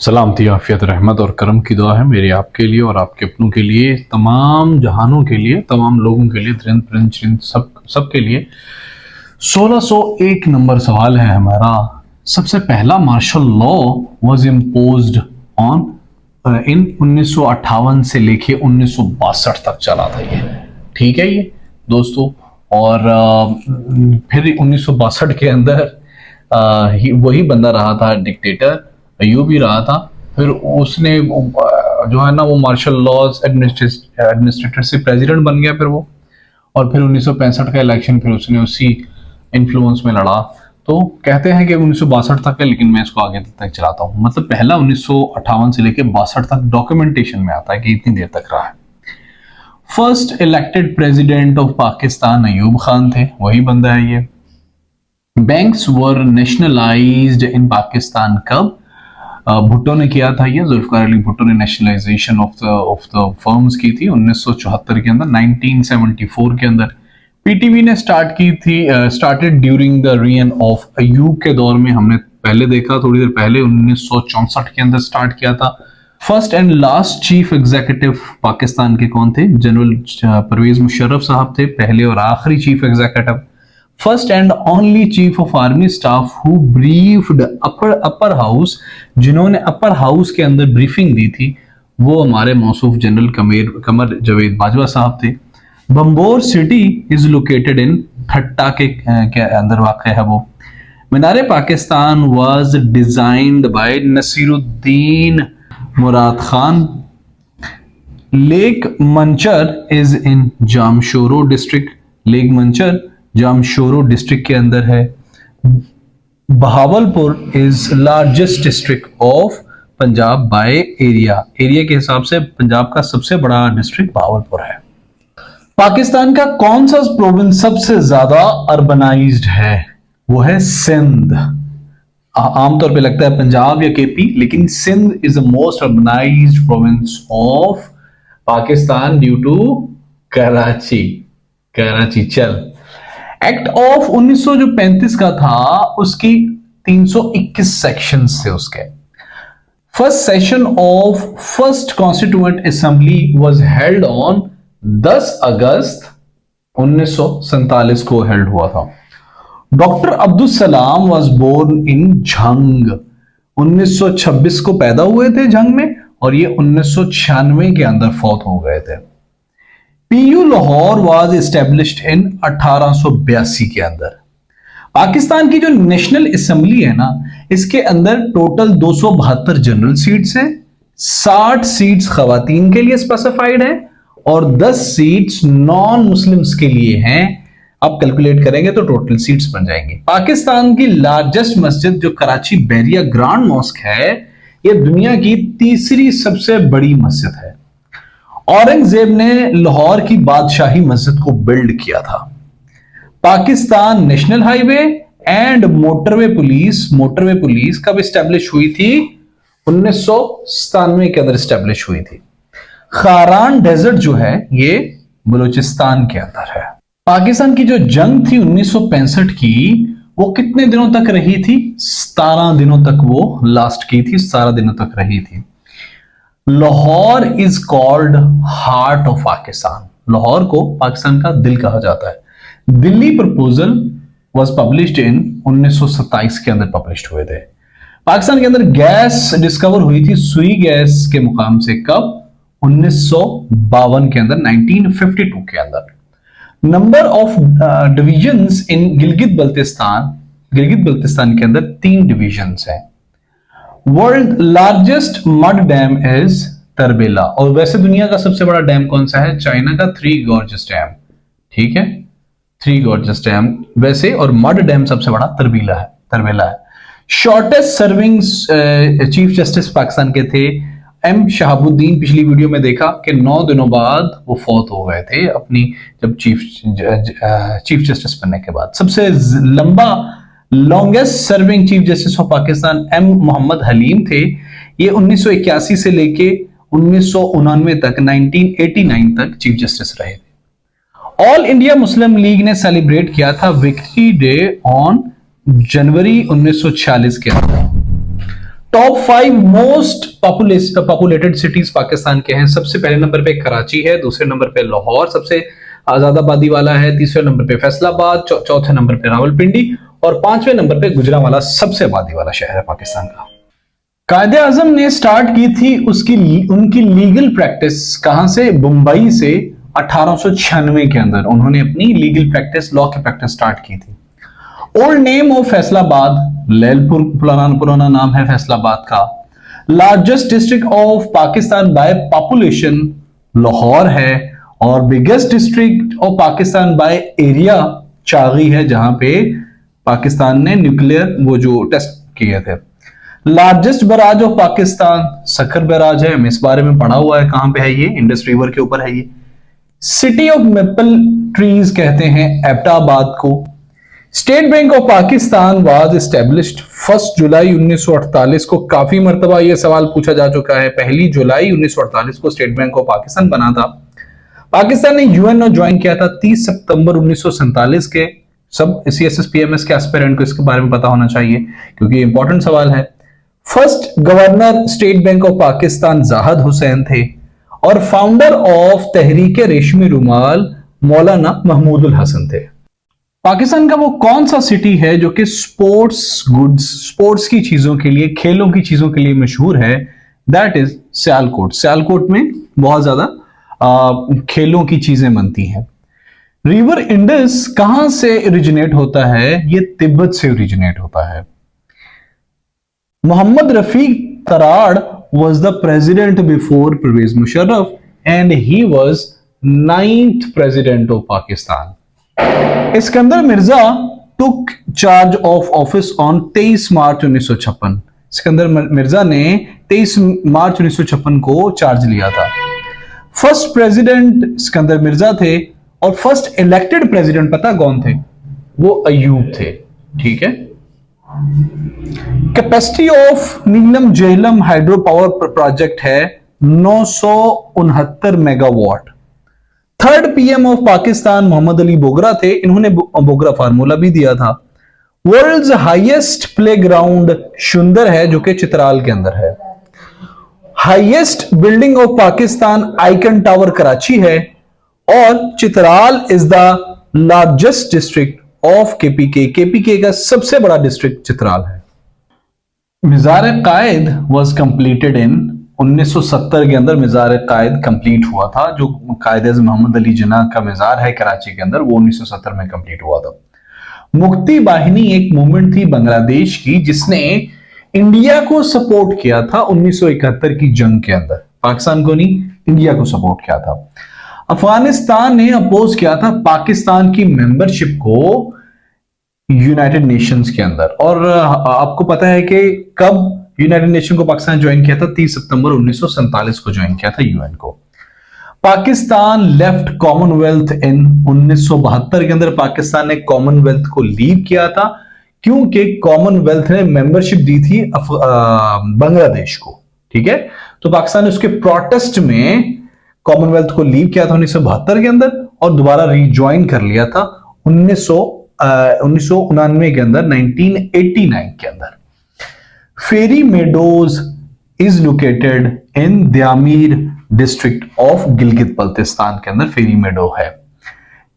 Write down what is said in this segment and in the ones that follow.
सलामती आफियत रहमत और करम की दुआ है मेरी आपके लिए और आपके अपनों के लिए, तमाम जहानों के लिए, तमाम लोगों के लिए, दरिंद परिंद चरिंद सब के लिए। 1601 नंबर सवाल है हमारा। सबसे पहला martial law was imposed on in 1958 से लेके 1962 तक चला था ये। ठीक है ये दोस्तों। और फिर 1962 के अंदर वही बंदा रहा था डिक्टेटर, अयूब ही रहा था। फिर उसने जो है ना वो मार्शल लॉज एडमिनिस्ट्रेटर से प्रेसिडेंट बन गया फिर वो। और फिर 1965 का इलेक्शन फिर उसने उसी इन्फ्लुएंस में लड़ा। तो कहते हैं कि 1962 तक है, लेकिन मैं इसको आगे तक चलाता हूँ। मतलब पहला 1958 से लेकर 62 तक डॉक्यूमेंटेशन में आता है कि इतनी देर तक रहा है। First elected president of Pakistan Ayub Khan थे, वही बंदा है ये। बैंक्स वर नेशनलाइज्ड इन पाकिस्तान कब? भुट्टो ने किया था ये, जुल्फकार अली भुट्टो ने नेशनलाइजेशन ऑफ द फर्म्स की थी 1974 के अंदर, 1974 के अंदर। पीटीवी ने started during the rayon of Ayub के दौर में, हमने पहले देखा थोड़ी देर पहले 1964 के अंदर स्टार्ट किया था। First and last chief executive Pakistan के कौन थे? जनरल परवेज मुशर्रफ साहब थे, पहले और आखिरी chief executive. First and only chief of army staff who briefed upper house, जिन्होंने अपर हाउस के अंदर ब्रीफिंग दी थी, वो हमारे मौसूफ जनरल कमर जावेद बाजवा साहब थे। Bhambore city is located in Thatta के अंदर वाक़ है वो। Minar Pakistan was designed by Nasiruddin Murad Khan. Lake Manchar is in Jamshoro district, lake Manchar Jamshoro district के अंदर है। Bahawalpur is largest district of Punjab by area, area के हिसाब से पंजाब का सबसे बड़ा डिस्ट्रिक्ट बहावलपुर है। पाकिस्तान का कौन सा प्रोविंस सबसे ज्यादा अर्बनाइज्ड है? वो है सिंध। आमतौर पे लगता है पंजाब या केपी, लेकिन Sindh is the most urbanised province of Pakistan due to Karachi. Karachi चल। एक्ट ऑफ 1935 का था, उसकी 321 सेक्शंस थे उसके। First session of first constituent assembly was held on 10 अगस्त 1947 को हेल्ड हुआ था। Doctor Abdul Salam was born in Jhang, 1926 को पैदा हुए थे झंग में, और ये 1996 के अंदर फौत हो गए थे। PU Lahore was established in 1882 के अंदर। पाकिस्तान की जो नेशनल असेंबली है ना, इसके अंदर टोटल 272 जनरल सीट्स हैं, 60 सीट्स खवातीन के लिए स्पेसिफाइड है और 10 सीट्स नॉन मुस्लिम्स के लिए हैं। अब कैलकुलेट करेंगे तो टोटल सीट्स बन जाएंगे। पाकिस्तान की लार्जेस्ट मस्जिद जो कराची बैरिया ग्रांड मॉस्क है, यह दुनिया की तीसरी सबसे बड़ी मस्जिद है। औरंगजेब ने लाहौर की बादशाही मस्जिद को बिल्ड किया था। Pakistan national highway and motorway police कब स्टैब्लिश हुई थी? 1997 के अंदर स्टैब्लिश हुई थी। खारान डेजर्ट जो है ये बलूचिस्तान के अंदर है। पाकिस्तान की जो जंग थी 1965 की, वो कितने दिनों तक रही थी? 17 दिनों तक वो लास्ट की थी, 17 दिनों तक रही थी। Lahore is called heart of Pakistan, Lahore को पाकिस्तान का दिल कहा जाता है। Delhi proposal was published in 1927 के अंदर पब्लिश्ड हुए थे। पाकिस्तान के अंदर गैस डिस्कवर हुई थी सुई गैस के मुकाम से कब? 1952 के अंदर, 1952 के अंदर। नंबर ऑफ डिविजन्स इन गिलगित बल्तिस्तान के अंदर 3 डिविजन्स हैं। World largest mud dam is Tarbela, और वैसे दुनिया का सबसे बड़ा डैम कौन सा है? चाइना का 3 गॉर्जस डैम। ठीक है, 3 गॉर्जस डैम वैसे, और मड डैम सबसे बड़ा तरबेला है। Shortest serving chief justice Pakistan के थे एम शहाबुद्दीन। पिछली वीडियो में देखा कि 9 दिनों बाद वो फौत हो गए थे अपनी, जब चीफ जस्टिस बनने के बाद। सबसे longest serving chief justice of Pakistan M Mohammad Haleem थे। ये 1981 से लेके 1999 तक, 1989 तक चीफ जस्टिस रहे थे। ऑल इंडिया मुस्लिम लीग ने सेलिब्रेट किया था विक्ट्री डे ऑन जनवरी 1946 के अंदर। Top 5 most populated cities Pakistan के हैं। सबसे पहले नंबर पे कराची है, दूसरे नंबर पे लाहौर सबसे ज्यादा आबादी वाला है, तीसरे नंबर पे फैसलाबाद, चौथे नंबर पे रावलपिंडी और पांचवें नंबर पे गुजरांवाला सबसे आबादी वाला शहर है पाकिस्तान का। कायदे आजम ने स्टार्ट की थी उनकी लीगल प्रैक्टिस कहां से? मुंबई से 1896 के अंदर उन्होंने अपनी लीगल प्रैक्टिस, लॉ की प्रैक्टिस स्टार्ट की थी। Old name of Faisalabad, Lyallpur पुराना नाम है फैसलाबाद का। Largest district of Pakistan by population Lahore है और biggest district of Pakistan by area Chagai है, जहां पे पाकिस्तान ने न्यूक्लियर वो जो टेस्ट किए थे। Largest barrage of Pakistan Sukkur barrage है, हमें इस बारे में पढ़ा हुआ है। कहां पे है ये? इंडस रिवर के ऊपर है ये। सिटी ऑफ मेपल ट्रीज कहते हैं एबटाबाद को। State bank of Pakistan was established 1 जुलाई 1948 को। काफी मर्तबा यह सवाल पूछा जा चुका है। 1 जुलाई 1948 को स्टेट बैंक ऑफ पाकिस्तान बना था। पाकिस्तान ने यूएनओ ज्वाइन किया था 30 सितंबर 1947 के। सब CSSPMS के एस्पिरेंट को इसके बारे में पता होना चाहिए क्योंकि इंपॉर्टेंट सवाल है। First governor state bank of Pakistan Zahid Hussain थे और फाउंडर ऑफ तहरीक रेशमी रुमाल मौलाना महमूदुल हसन थे। पाकिस्तान का वो कौन सा सिटी है जो कि स्पोर्ट्स गुड्स, स्पोर्ट्स की चीजों के लिए, खेलों की चीजों के लिए मशहूर है? That is Sialkot. सियालकोट में बहुत ज्यादा खेलों की चीजें बनती हैं। रिवर इंडस कहां से ओरिजिनेट होता है? ये तिब्बत से ओरिजिनेट होता है। Mohammad Rafiq Tarar was the president before Pervez Musharraf and he was 9th president of Pakistan. Iskander Mirza took charge of office on 23 March 1956। Iskander Mirza ने 23 मार्च 1956 को चार्ज लिया था। फर्स्ट प्रेसिडेंट इस्कंदर मिर्जा थे और फर्स्ट इलेक्टेड प्रेसिडेंट पता कौन थे? वो अयूब थे। ठीक है। Capacity of Neelum Jhelum hydro power project है 969 megawatt. Third PM of Pakistan Mohammad Ali Bogra थे, इन्होंने बोगरा फार्मूला भी दिया था। वर्ल्ड्स हाईएस्ट प्लेग्राउंड शुंदर है जो कि चित्राल के अंदर है। Highest building of Pakistan icon tower Karachi है और Chitral is the largest district of KPK. KPK का सबसे बड़ा डिस्ट्रिक्ट चित्राल है। मिज़ार कायद वॉज कंप्लीटेड इन 1970 के अंदर मिज़ार कायद कंप्लीट हुआ था। जो कायद मोहम्मद अली जिन्ना का मिज़ार है कराची के अंदर, वो 1970 में कंप्लीट हुआ था। मुक्ति बाहिनी एक मूवमेंट थी बांग्लादेश की जिसने इंडिया को सपोर्ट किया था 1971 की जंग के अंदर। पाकिस्तान को नहीं, इंडिया को सपोर्ट किया था। अफगानिस्तान ने अपोज किया था पाकिस्तान की मेंबरशिप को यूनाइटेड नेशंस के अंदर। और आपको पता है कि कब यूनाइटेड नेशन को पाकिस्तान ज्वाइन किया था? 30 सितंबर 1947 को ज्वाइन किया था यूएन को। पाकिस्तान लेफ्ट कॉमनवेल्थ इन 1972 के अंदर पाकिस्तान ने कॉमनवेल्थ को लीव किया था क्योंकि कॉमनवेल्थ ने मेंबरशिप दी थी बांग्लादेश को। ठीक है, तो पाकिस्तान ने उसके प्रोटेस्ट में कॉमनवेल्थ को लीव किया था 1972 के अंदर और दोबारा रीज्वाइन कर लिया था 1999 के अंदर, 1989 के अंदर। Fairy Meadows is located in Diamer district of Gilgit Baltistan के अंदर फेरी मेडो है।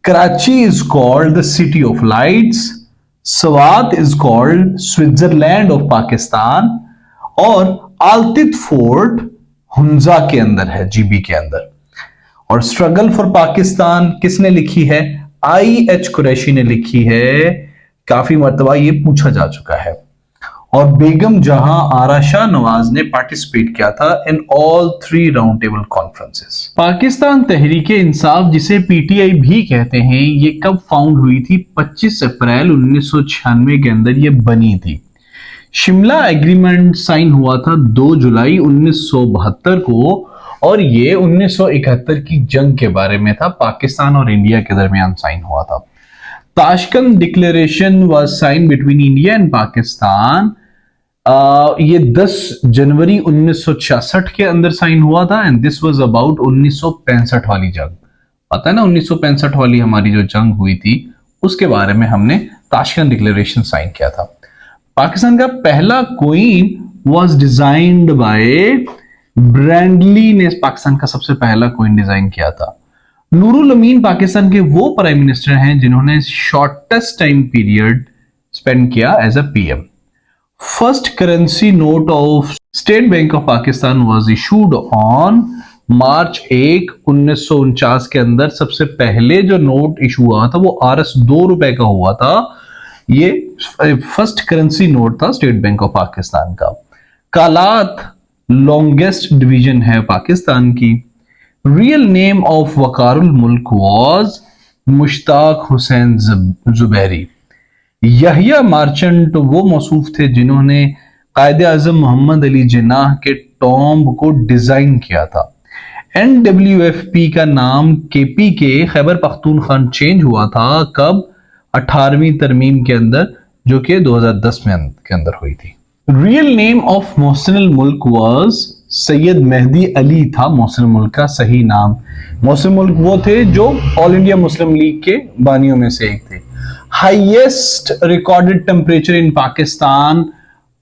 Karachi is called the city of lights. Swat is called Switzerland of Pakistan और आलतित फोर्ट हुंजा के अंदर है, जीबी के अंदर। और स्ट्रगल फॉर पाकिस्तान किसने लिखी है? IH कुरैशी ने लिखी है। काफी मर्तबा ये पूछा जा चुका है। और बेगम जहां आरा शाह नवाज ने पार्टिसिपेट किया था in all 3 round table conferences. Pakistan Tehreek Insaf जिसे PTI भी कहते हैं, ये कब फाउंड हुई थी? 25 अप्रैल 1996 के अंदर ये बनी थी। शिमला एग्रीमेंट साइन हुआ था 2 जुलाई 1972 को और ये 1971 की जंग के बारे में था, पाकिस्तान और इंडिया के दरमियान साइन हुआ था। Tashkent declaration was sign between India and Pakistan. ये 10 जनवरी 1966 के अंदर साइन हुआ था एंड दिस वाज अबाउट 1965 वाली जंग। पता है ना, 1965 वाली हमारी जो जंग हुई थी उसके बारे में हमने ताशकंद डिक्लेरेशन साइन किया था। पाकिस्तान का पहला queen was designed bye Bradley ने पाकिस्तान का सबसे पहला कॉइन डिजाइन किया था। नूरुल अमीन पाकिस्तान के वो प्राइम मिनिस्टर हैं जिन्होंने शॉर्टेस्ट टाइम पीरियड स्पेंड किया as a PM. First currency note of state bank of Pakistan was issued on March 1, 1949 के अंदर सबसे पहले जो नोट इशू हुआ था वो RS 2 रुपए का हुआ था। ये फर्स्ट करेंसी नोट था स्टेट बैंक ऑफ पाकिस्तान का। कालात लॉन्गेस्ट डिवीजन है पाकिस्तान की। रियल नेम ऑफ वकारुल मुल्क वाज मुश्ताक हुसैन जुबैरी। यहिया मार्चेंट वो मौसूफ थे जिन्होंने कायदे आजम मोहम्मद अली जिन्नाह के टॉम्ब को डिजाइन किया था। NWFP का नाम KP के खैबर पख्तूनख्वा चेंज हुआ था कब? 18वीं तरमीम के अंदर, जो कि 2010 में के अंदर हुई थी। रियल नेम ऑफ मोहसिन मुल्क वाज सैयद मेहदी अली था मोहसिन मुल्क का सही नाम। मोहसिन मुल्क वो थे जो ऑल इंडिया मुस्लिम लीग के बानियों में से एक थे। Highest recorded temperature in Pakistan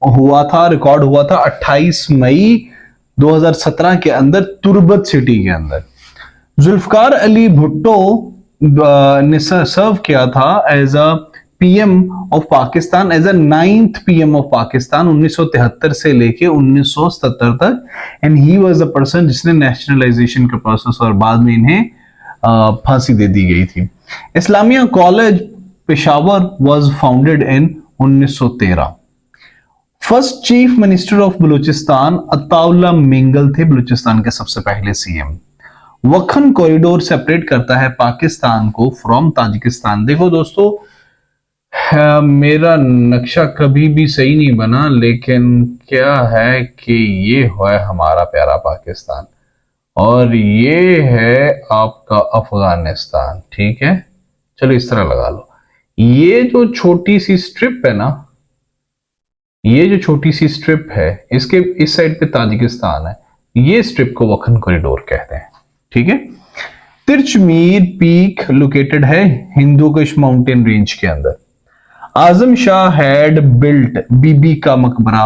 record हुआ था 28 मई 2017 के अंदर तुर्बत सिटी के अंदर। जुल्फकार अली भुट्टो ने सर्व किया था as a PM of Pakistan, as a 9th PM of Pakistan 1973 से लेके 1977 तक। And he was the person जिसने नेशनलाइजेशन का प्रोसेस और बाद में इन्हें फांसी दे दी गई थी। Islamia college Peshawar was founded in 1913। First chief minister of Balochistan Ataullah Mengal थे बलूचिस्तान के सबसे पहले सीएम। वखन कॉरिडोर सेपरेट करता है पाकिस्तान को फ्रॉम ताजिकिस्तान। देखो दोस्तों, मेरा नक्शा कभी भी सही नहीं बना, लेकिन क्या है कि ये है हमारा प्यारा पाकिस्तान और ये है आपका अफगानिस्तान। ठीक है, चलो इस तरह लगा लो। ये जो छोटी सी स्ट्रिप है ना, ये जो छोटी सी स्ट्रिप है, इसके इस साइड पे ताजिकिस्तान है। ये स्ट्रिप को वखन कॉरिडोर कहते हैं। ठीक है। तिरचमीर पीक लोकेटेड है हिंदूकुश माउंटेन रेंज के अंदर। आजम शाह हैड बिल्ट बीबी का मकबरा।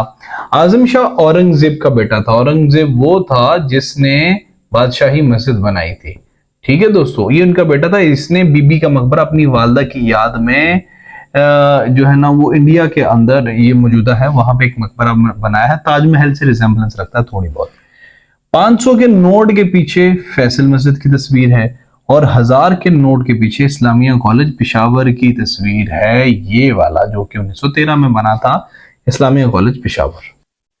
आजम शाह औरंगजेब का बेटा था। औरंगजेब वो था जिसने बादशाही मस्जिद बनाई थी। ठीक है दोस्तों, ये उनका बेटा था। इसने बीबी का मकबरा अपनी वालदा की याद में जो है ना वो इंडिया के अंदर ये मौजूदा है, वहां पे एक मकबरा बनाया है। ताजमहल से रिजेम्बलेंस रखता है थोड़ी बहुत। 500 के नोट के पीछे फैसल मस्जिद की तस्वीर है और 1000 के नोट के पीछे इस्लामिया कॉलेज पेशावर की तस्वीर है, ये वाला जो कि 1913 में बना था, इस्लामिया कॉलेज पेशावर।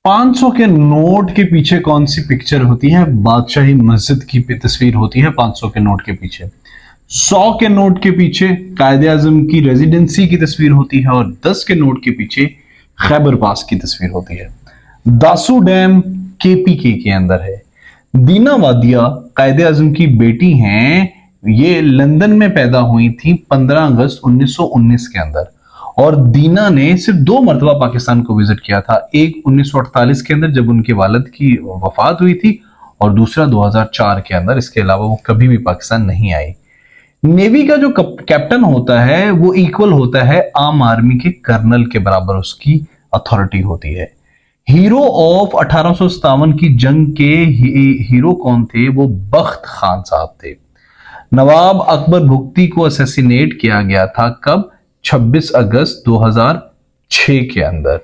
500 के नोट के पीछे कौन सी पिक्चर होती है? बादशाही मस्जिद की तस्वीर होती है 500 के नोट के पीछे। 100 के नोट के पीछे कायदे आजम की रेजिडेंसी की तस्वीर होती है और 10 के नोट के पीछे खैबर पास की तस्वीर होती है। दासू डैम KPK के अंदर है। दीना वादिया कायदे आजम की बेटी हैं। ये लंदन में पैदा हुई थी 15 अगस्त 1919 के अंदर और दीना ने सिर्फ 2 मरतबा पाकिस्तान को विजिट किया था। एक 1948 के अंदर जब उनके वालिद की वफात हुई थी और दूसरा 2004 के अंदर। इसके अलावा वो कभी भी पाकिस्तान नहीं आई। नेवी का जो कैप्टन होता है वो इक्वल होता है आम आर्मी के कर्नल के बराबर, उसकी अथॉरिटी होती है। हीरो ऑफ 1857 की जंग के हीरो कौन थे? वो बख्त खान साहब थे। नवाब अकबर भुगती को असैसिनेट किया गया था कब? 26 अगस्त 2006 के अंदर।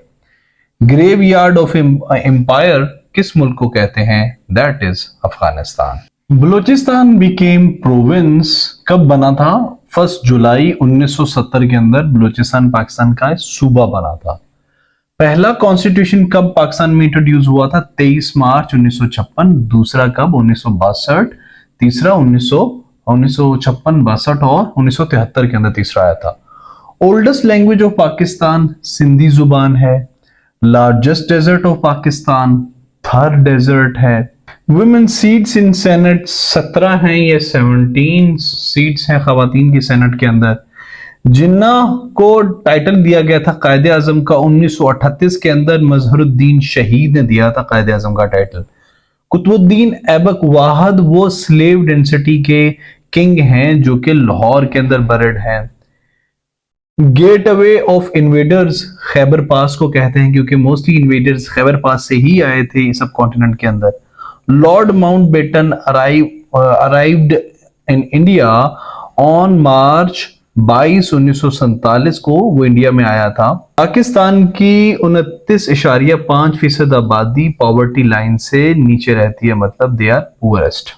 ग्रेव यार्ड ऑफ एम्पायर किस मुल्क को कहते हैं? That is Afghanistan. Balochistan became province कब बना था? 1 जुलाई 1970 के अंदर बलूचिस्तान पाकिस्तान का सूबा बना था। पहला कॉन्स्टिट्यूशन कब पाकिस्तान में इंट्रोड्यूस हुआ था? 23 मार्च 1956। दूसरा कब? 1962। तीसरा 1956, 62 और 1973 के अंदर तीसरा आया था। Oldest language of Pakistan Sindhi जुबान है। लार्जेस्ट डेजर्ट ऑफ पाकिस्तान थर डेजर्ट है। वुमेन सीट्स इन सेनेट 17 हैं या 17 सीट्स हैं खवातीन की सेनेट के अंदर। जिन्नाह को टाइटल दिया गया था कायदे आजम का 1938 के अंदर। मजहरुद्दीन शहीद ने दिया था कायदे आजम का टाइटल। कुतुबुद्दीन ऐबक वाहद वो स्लेव डेंसिटी के किंग हैं जो कि लाहौर के अंदर बरेड हैं। Gateway of invaders Khyber Pass को कहते हैं, क्योंकि मोस्टली इन्वेडर्स खैबर पास से ही आए थे सब कॉन्टिनेंट के अंदर। Lord Mountbatten arrived in India on March 22 1947 को वो इंडिया में आया था। पाकिस्तान की 29.5% आबादी पॉवर्टी लाइन से नीचे रहती है, मतलब दे आर पुअरेस्ट।